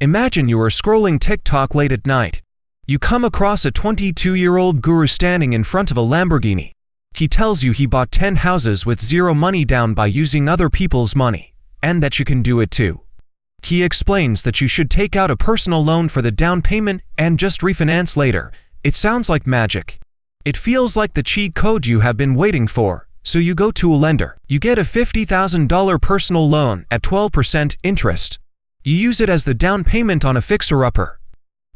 Imagine you are scrolling TikTok late at night. You come across a 22-year-old guru standing in front of a Lamborghini. He tells you he bought 10 houses with zero money down by using other people's money, and that you can do it too. He explains that you should take out a personal loan for the down payment and just refinance later. It sounds like magic. It feels like the cheat code you have been waiting for. So you go to a lender. You get a $50,000 personal loan at 12% interest. You use it as the down payment on a fixer-upper.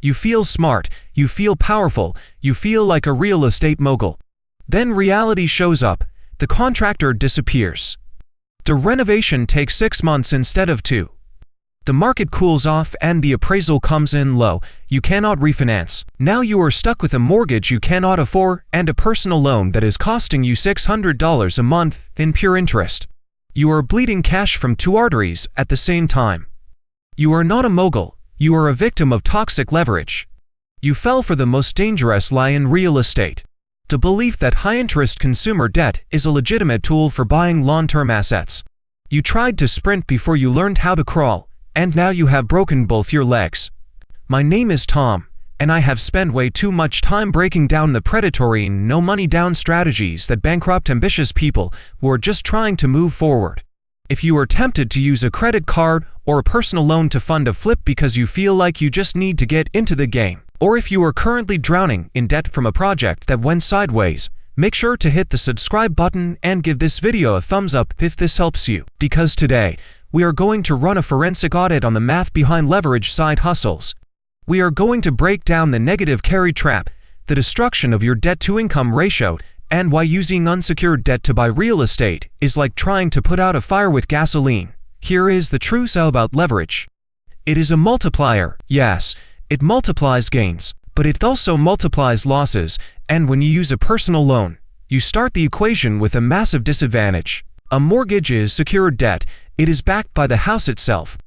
You feel smart, you feel powerful, you feel like a real estate mogul. Then reality shows up. The contractor disappears. The renovation takes 6 months instead of 2. The market cools off and the appraisal comes in low. You cannot refinance. Now you are stuck with a mortgage you cannot afford and a personal loan that is costing you $600 a month in pure interest. You are bleeding cash from 2 arteries at the same time. You are not a mogul. You are a victim of toxic leverage. You fell for the most dangerous lie in real estate. The belief that high-interest consumer debt is a legitimate tool for buying long-term assets. You tried to sprint before you learned how to crawl, and now you have broken both your legs. My name is Tom, and I have spent way too much time breaking down the predatory no-money-down strategies that bankrupt ambitious people who are just trying to move forward. If you are tempted to use a credit card or a personal loan to fund a flip because you feel like you just need to get into the game, or if you are currently drowning in debt from a project that went sideways, make sure to hit the subscribe button and give this video a thumbs up if this helps you. Because today, we are going to run a forensic audit on the math behind leverage side hustles. We are going to break down the negative carry trap, the destruction of your debt-to-income ratio, and why using unsecured debt to buy real estate is like trying to put out a fire with gasoline. Here is the truth about leverage. It is a multiplier, yes. It multiplies gains, but it also multiplies losses, and when you use a personal loan, you start the equation with a massive disadvantage. A mortgage is secured debt. It is backed by the house itself.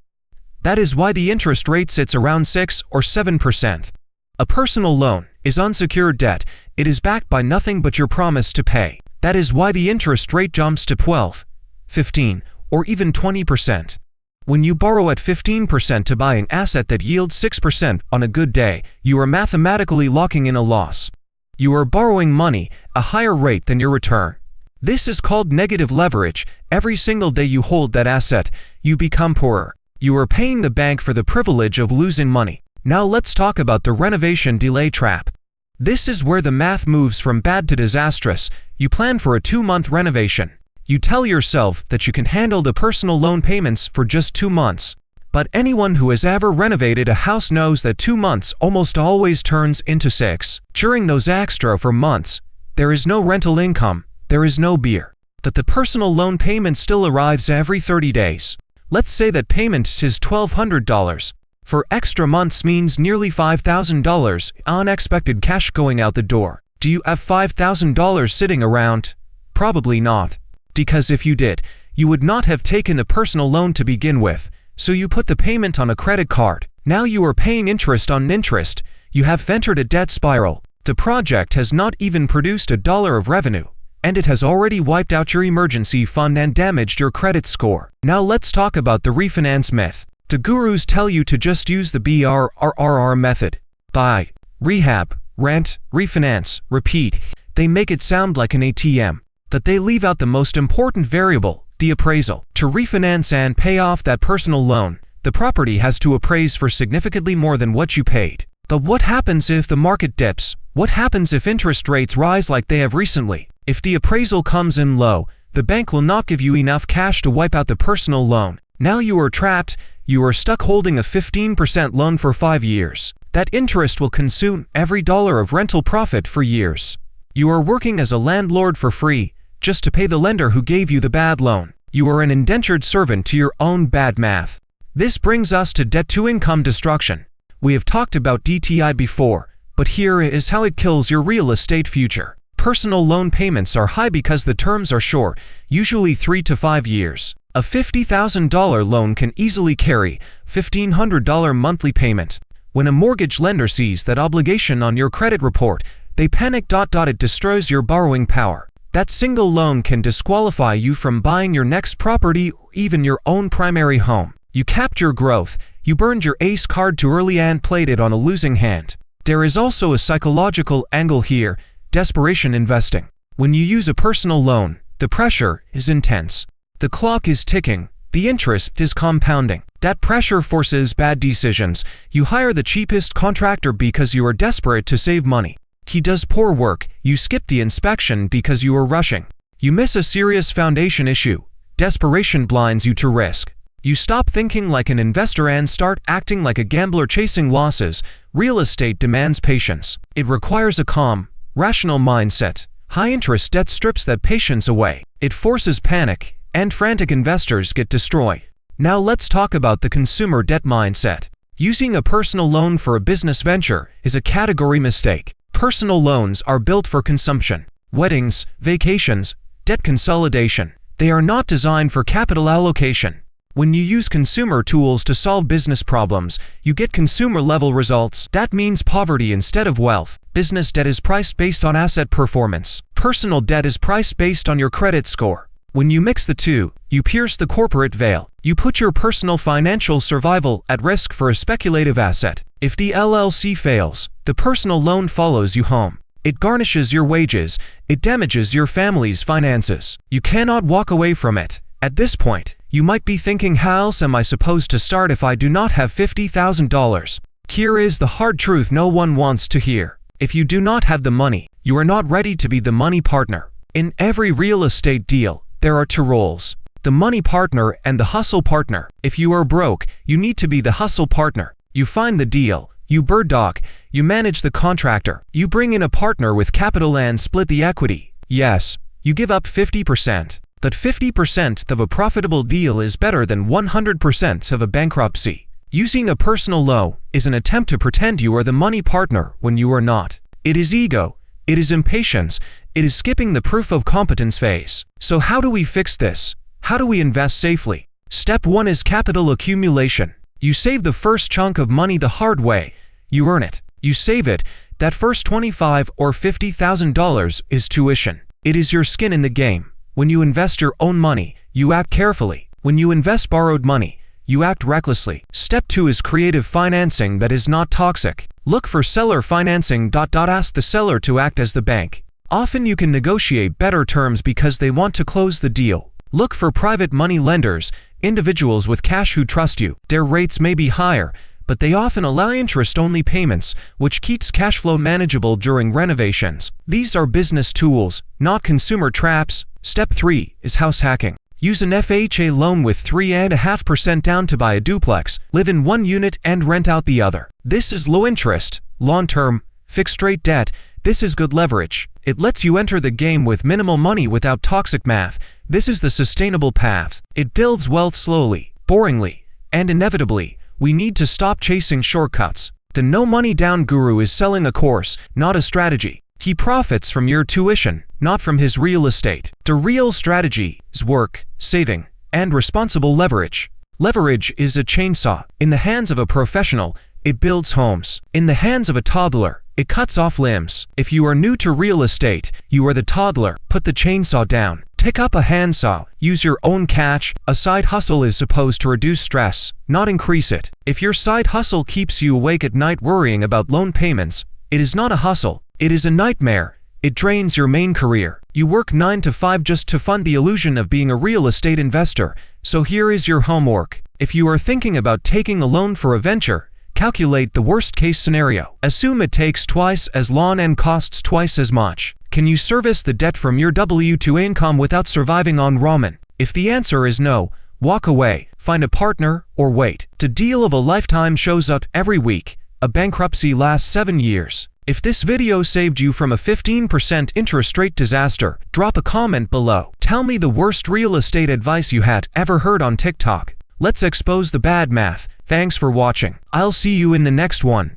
That is why the interest rate sits around 6 or 7%. A personal loan is unsecured debt. It is backed by nothing but your promise to pay. That is why the interest rate jumps to 12, 15, or even 20%. When you borrow at 15% to buy an asset that yields 6% on a good day, you are mathematically locking in a loss. You are borrowing money, a higher rate than your return. This is called negative leverage. Every single day you hold that asset, you become poorer. You are paying the bank for the privilege of losing money. Now let's talk about the renovation delay trap. This is where the math moves from bad to disastrous. You plan for a 2-month renovation. You tell yourself that you can handle the personal loan payments for just 2 months. But anyone who has ever renovated a house knows that 2 months almost always turns into 6. During those extra 4 months, there is no rental income, there is no beer. But the personal loan payment still arrives every 30 days. Let's say that payment is $1,200. For extra months means nearly $5,000 unexpected cash going out the door. Do you have $5,000 sitting around? Probably not. Because if you did, you would not have taken the personal loan to begin with, so you put the payment on a credit card. Now you are paying interest on interest. You have entered a debt spiral. The project has not even produced $1 of revenue, and it has already wiped out your emergency fund and damaged your credit score. Now let's talk about the refinance myth. The gurus tell you to just use the BRRRR method. Buy, rehab, rent, refinance, repeat. They make it sound like an ATM. But they leave out the most important variable, the appraisal. To refinance and pay off that personal loan, the property has to appraise for significantly more than what you paid. But what happens if the market dips? What happens if interest rates rise like they have recently? If the appraisal comes in low, the bank will not give you enough cash to wipe out the personal loan. Now you are trapped. You are stuck holding a 15% loan for 5 years. That interest will consume every dollar of rental profit for years. You are working as a landlord for free, just to pay the lender who gave you the bad loan. You are an indentured servant to your own bad math. This brings us to debt-to-income destruction. We have talked about DTI before, but here is how it kills your real estate future. Personal loan payments are high because the terms are short, usually 3 to 5 years. A $50,000 loan can easily carry $1,500 monthly payment. When a mortgage lender sees that obligation on your credit report, they panic. It destroys your borrowing power. That single loan can disqualify you from buying your next property or even your own primary home. You capped your growth, you burned your ace card too early and played it on a losing hand. There is also a psychological angle here, desperation investing. When you use a personal loan, the pressure is intense. The clock is ticking, the interest is compounding. That pressure forces bad decisions. You hire the cheapest contractor because you are desperate to save money. He does poor work, you skip the inspection because you are rushing. You miss a serious foundation issue. Desperation blinds you to risk. You stop thinking like an investor and start acting like a gambler chasing losses. Real estate demands patience. It requires a calm, rational mindset. High-interest debt strips that patience away. It forces panic, and frantic investors get destroyed. Now let's talk about the consumer debt mindset. Using a personal loan for a business venture is a category mistake. Personal loans are built for consumption, weddings, vacations, debt consolidation. They are not designed for capital allocation. When you use consumer tools to solve business problems, you get consumer-level results. That means poverty instead of wealth. Business debt is priced based on asset performance. Personal debt is priced based on your credit score. When you mix the two, you pierce the corporate veil. You put your personal financial survival at risk for a speculative asset. If the LLC fails, the personal loan follows you home. It garnishes your wages. It damages your family's finances. You cannot walk away from it. At this point, you might be thinking, how else am I supposed to start if I do not have $50,000? Here is the hard truth no one wants to hear. If you do not have the money, you are not ready to be the money partner. In every real estate deal, there are two roles: the money partner and the hustle partner. If you are broke, you need to be the hustle partner. You find the deal, you bird dog, you manage the contractor, you bring in a partner with capital and split the equity. Yes, you give up 50%. But 50% of a profitable deal is better than 100% of a bankruptcy. Using a personal loan is an attempt to pretend you are the money partner when you are not. It is ego. It is impatience. It is skipping the proof of competence phase. So how do we fix this? How do we invest safely? Step 1 is capital accumulation. You save the first chunk of money the hard way. You earn it. You save it. That first $25,000 or $50,000 is tuition. It is your skin in the game. When you invest your own money, you act carefully. When you invest borrowed money, you act recklessly. Step 2 is creative financing that is not toxic. Look for seller financing. Ask the seller to act as the bank. Often you can negotiate better terms because they want to close the deal. Look for private money lenders, individuals with cash who trust you. Their rates may be higher, but they often allow interest-only payments, which keeps cash flow manageable during renovations. These are business tools, not consumer traps. Step 3 is house hacking. Use an FHA loan with 3.5% down to buy a duplex, live in one unit and rent out the other. This is low interest, long-term, fixed-rate debt. This is good leverage. It lets you enter the game with minimal money without toxic math. This is the sustainable path. It builds wealth slowly, boringly, and inevitably. We need to stop chasing shortcuts. The no money down guru is selling a course, not a strategy. He profits from your tuition, not from his real estate. The real strategy is work, saving, and responsible leverage. Leverage is a chainsaw. In the hands of a professional, it builds homes. In the hands of a toddler, it cuts off limbs. If you are new to real estate, you are the toddler. Put the chainsaw down. Pick up a handsaw. Use your own catch. A side hustle is supposed to reduce stress, not increase it. If your side hustle keeps you awake at night worrying about loan payments, it is not a hustle. It is a nightmare. It drains your main career. You work 9 to 5 just to fund the illusion of being a real estate investor. So here is your homework. If you are thinking about taking a loan for a venture, calculate the worst-case scenario. Assume it takes twice as long and costs twice as much. Can you service the debt from your W-2 income without surviving on ramen? If the answer is no, walk away, find a partner, or wait. The deal of a lifetime shows up every week. A bankruptcy lasts 7 years. If this video saved you from a 15% interest rate disaster, drop a comment below. Tell me the worst real estate advice you had ever heard on TikTok. Let's expose the bad math. Thanks for watching. I'll see you in the next one.